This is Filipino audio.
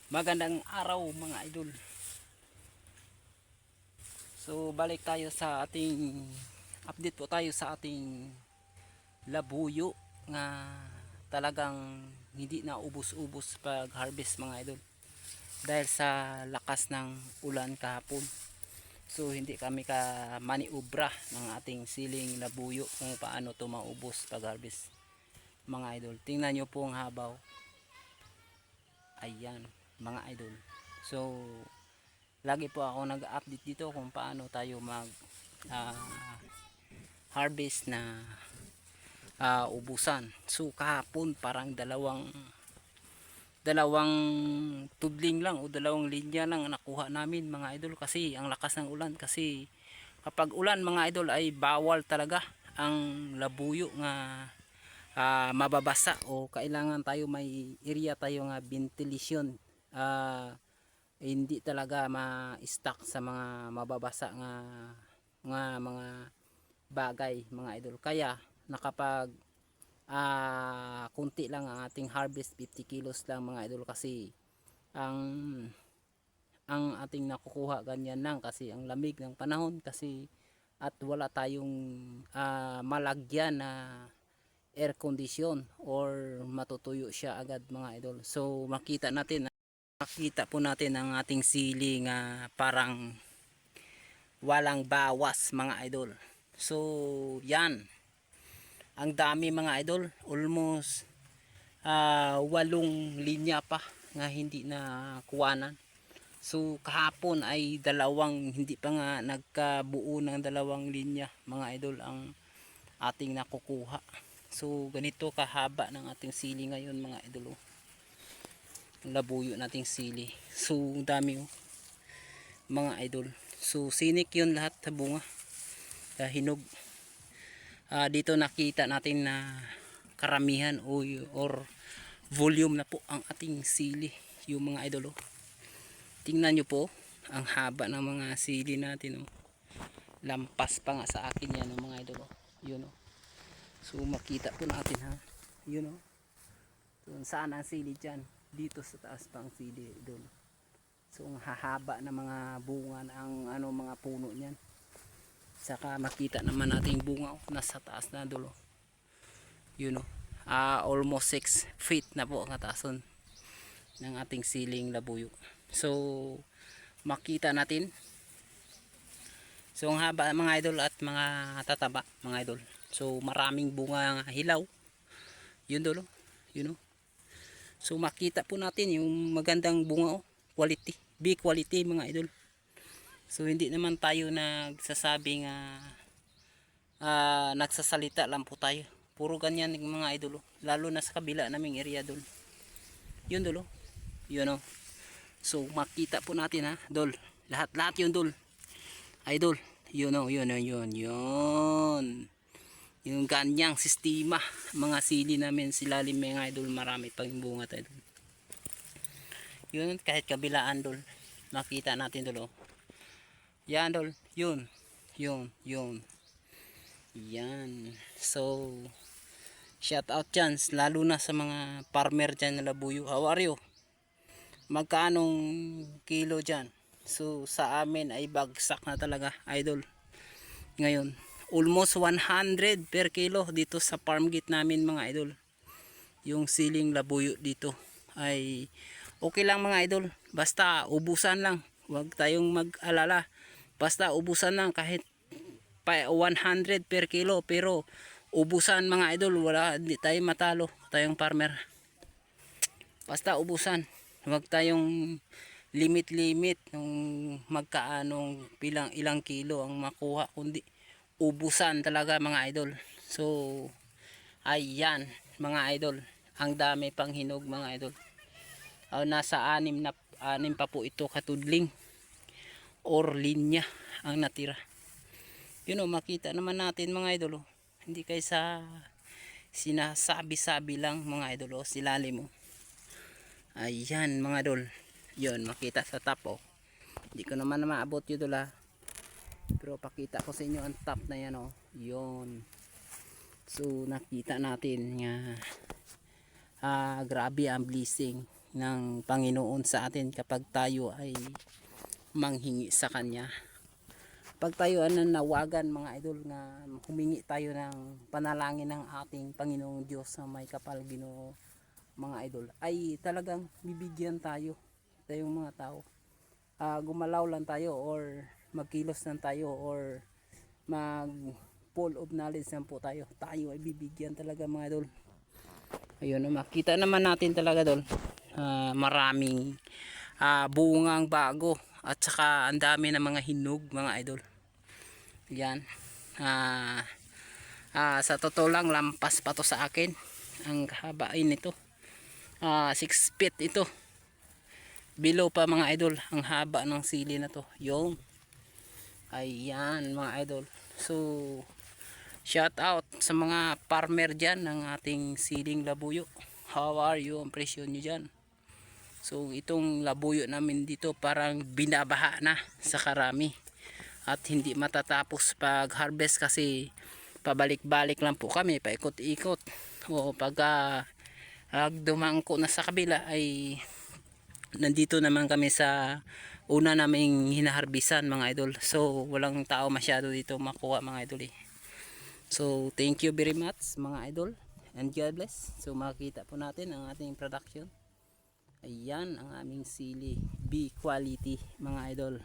Magandang araw mga idol. So balik tayo sa ating update po tayo sa ating labuyo nga talagang hindi na ubos-ubos pag harvest mga idol. Dahil sa lakas ng ulan kahapon. So hindi kami ka maniubra ng ating siling labuyo kung paano to maubos pag harvest mga idol. Tingnan nyo po ang habaw. Ayan mga idol. So lagi po ako nag-update dito kung paano tayo mag harvest na ubusan. So kahapon parang dalawang tudling lang o dalawang linya lang nakuha namin mga idol, kasi ang lakas ng ulan. Kasi kapag ulan mga idol ay bawal talaga ang labuyo nga mababasa, o kailangan tayo may area tayo nga ventilation, hindi talaga ma-stuck sa mga mababasa nga mga bagay mga idol. Kaya nakapag kunti lang ang ating harvest, 50 kilos lang mga idol, kasi ang ating nakukuha ganyan lang kasi ang lamig ng panahon, kasi at wala tayong malagyan na air condition or matutuyo siya agad mga idol. So makita po natin ang ating sili nga parang walang bawas mga idol. So yan, ang dami mga idol, almost 8 linya pa nga hindi na kuwanan. So kahapon ay hindi pa nga nagkabuo ng 2 linya mga idol ang ating nakukuha. So ganito kahaba ng ating sili ngayon mga idol. Labuyo nating sili. So dami mga idol. So sinik yun lahat sa bunga, hinog. Dito nakita natin na karamihan or volume na po ang ating sili yung mga idol. Tingnan nyo po ang haba ng mga sili natin. Lampas pa nga sa akin yan mga idol. Yun. So makita po natin ha. Yun. So saan ang sili dyan? Dito sa taas pa ang sili doon. So ang hahaba na mga bunga ang mga puno niyan. Saka makita naman natin yung bunga nasa taas na dulo. Yun almost 6 feet na po ang katason ng ating siling labuyo. So makita natin. So ang haba mga idol at mga tataba mga idol. So maraming bunga hilaw. Yun dulo. Yun. So makita po natin yung magandang bunga quality, big quality mga idol. So hindi naman tayo nagsasabi nga nagsasalita lang po tayo. Puro ganyan ng mga idol. Lalo na sa kabila naming area dol. Yun dol. Yun So makita po natin ha, dol. Lahat yun dol. Idol. Yun yun. Yung ganyang sistema mga sili namin silalim mga idol, marami pang bunga tayo dol. Yun kahit kabilaan dol. Makita natin dol. Yan dol. Yun. Yan. So shout out dyan, lalo na sa mga farmer dyan na labuyo. How are you? Magkanong kilo dyan? So sa amin ay bagsak na talaga idol. Ngayon almost 100 per kilo dito sa farm gate namin mga idol. Yung siling labuyo dito ay okay lang mga idol. Basta ubusan lang. Huwag tayong mag-alala. Basta ubusan lang kahit 100 per kilo, pero ubusan mga idol. Hindi tayo matalo tayong farmer. Basta ubusan. Huwag tayong limit ng magkaanong ilang kilo ang makuha, kundi ubusan talaga mga idol. So ayan mga idol, ang dami pang hinog mga idol. Nasa 6 pa po ito katudling or linya ang natira. Yun makita naman natin mga idol. Hindi kayo sa sinasabi-sabi lang mga idol silalim ayan mga idol. Yun makita sa top hindi ko naman maabot yun dol pero pakita ko sa inyo ang top na yan yun. So nakita natin nga grabe ang blessing ng Panginoon sa atin kapag tayo ay manghingi sa Kanya. Pag tayo ay nanawagan mga idol na humingi tayo ng panalangin ng ating Panginoong Diyos na may kapal Ginoo mga idol, ay talagang bibigyan tayo tayong mga tao. Gumalaw lang tayo or magkilos lang tayo or mag full of knowledge lang po tayo ay bibigyan talaga mga idol. Ayun, makita naman natin talaga dol, maraming bungang bago at saka ang dami ng mga hinog mga idol. Yan, sa totoo lang lampas pa to sa akin ang kahabain nito. 6 feet ito, below pa mga idol ang haba ng sili na to. Yung ayan mga idol, so shout out sa mga farmer dyan ng ating siling labuyo. How are you? Ang presyo nyo dyan. So itong labuyo namin dito parang binabaha na sa karami at hindi matatapos pag harvest kasi pabalik-balik lang po kami, paikot-ikot. O pag dumangko na sa kabila ay nandito naman kami sa una naming hinaharbisan mga idol. So walang tao masyado dito makuha mga idol eh. So thank you very much mga idol and God bless. So makikita po natin ang ating production. Ayan ang aming sili, B quality mga idol.